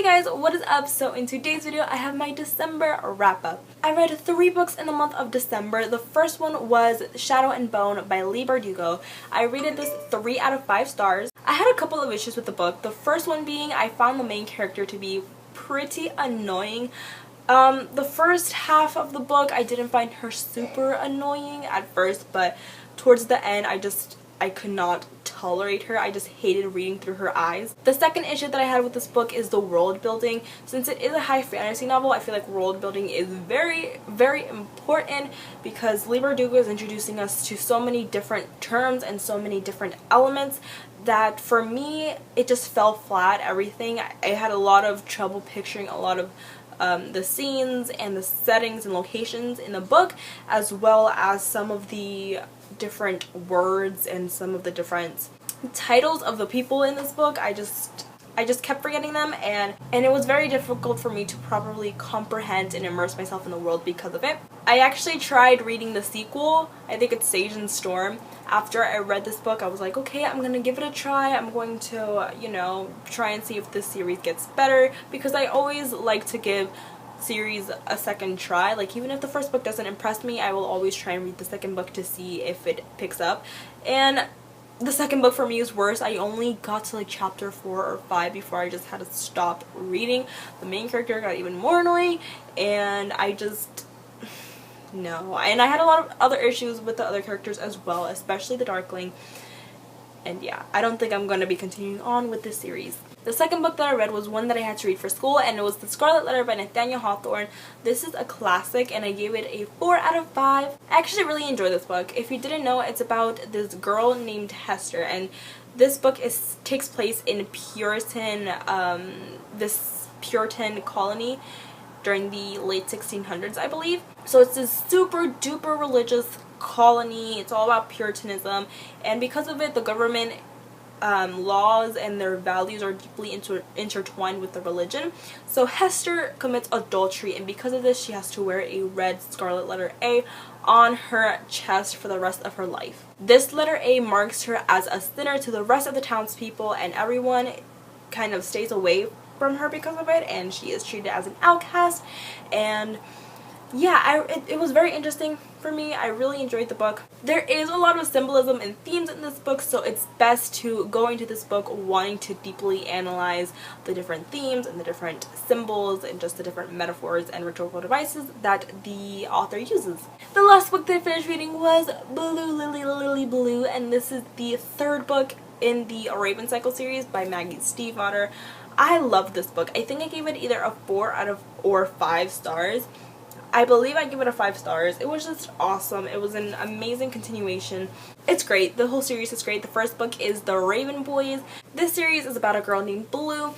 guys, what is up? So in today's video I have my December wrap up. I read 3 books in the month of December. The first one was Shadow and Bone by Leigh Bardugo. I rated this 3 out of 5 stars. I had a couple of issues with the book. The first one being I found the main character to be pretty annoying. The first half of the book I didn't find her super annoying at first, but towards the end I could not tolerate her. I just hated reading through her eyes. The second issue that I had with this book is the world building. Since it is a high fantasy novel, I feel like world building is very, very important because Leigh Bardugo is introducing us to so many different terms and so many different elements that for me it just fell flat. Everything. I had a lot of trouble picturing a lot of the scenes and the settings and locations in the book, as well as some of the different words and some of the different titles of the people in this book. I just kept forgetting them, and it was very difficult for me to properly comprehend and immerse myself in the world because of it. I actually tried reading the sequel, I think it's Sage and Storm. After I read this book, I was like, okay, I'm gonna give it a try. I'm going to, try and see if this series gets better, because I always like to give series a second try. Like, even if the first book doesn't impress me, I will always try and read the second book to see if it picks up. And the second book for me is worse. I only got to like chapter 4 or 5 before I just had to stop reading. The main character got even more annoying, and no. And I had a lot of other issues with the other characters as well, especially the Darkling. And yeah, I don't think I'm going to be continuing on with this series. The second book that I read was one that I had to read for school, and it was The Scarlet Letter by Nathaniel Hawthorne. This is a classic, and I gave it a 4 out of 5. I actually really enjoyed this book. If you didn't know, it's about this girl named Hester, and this book takes place in this Puritan colony during the late 1600s, I believe. So it's this super duper religious colony. It's all about Puritanism, and because of it, the government laws and their values are deeply intertwined with the religion. So Hester commits adultery, and because of this she has to wear a red scarlet letter A on her chest for the rest of her life. This letter A marks her as a sinner to the rest of the townspeople, and everyone kind of stays away from her because of it, and she is treated as an outcast. And yeah, it was very interesting for me. I really enjoyed the book. There is a lot of symbolism and themes in this book, so it's best to go into this book wanting to deeply analyze the different themes and the different symbols and just the different metaphors and rhetorical devices that the author uses. The last book that I finished reading was Blue Lily Lily Blue, and this is the 3rd book in the Raven Cycle series by Maggie Stiefvater. I love this book. I think I gave it either a 4 out of or 5 stars. I believe I give it a 5 stars. It was just awesome. It was an amazing continuation. It's great. The whole series is great. The first book is The Raven Boys. This series is about a girl named Blue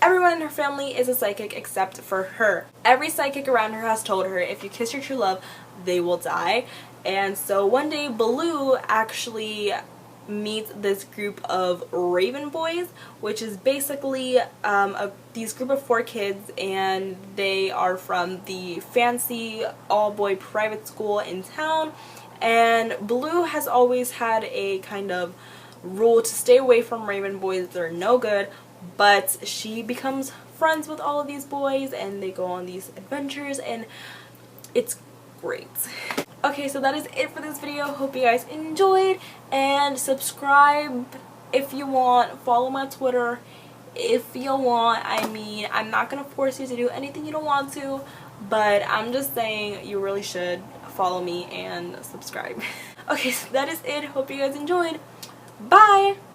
everyone in her family is a psychic except for her. Every psychic around her has told her if you kiss your true love, they will die. And so one day Blue actually meets this group of Raven Boys, which is basically these group of 4 kids, and they are from the fancy all-boy private school in town. And Blue has always had a kind of rule to stay away from Raven Boys. They're no good, but she becomes friends with all of these boys, and they go on these adventures, and it's great. Okay, so that is it for this video. Hope you guys enjoyed, and subscribe if you want. Follow my Twitter if you want. I mean, I'm not gonna force you to do anything you don't want to, but I'm just saying you really should follow me and subscribe. Okay, so that is it. Hope you guys enjoyed. Bye!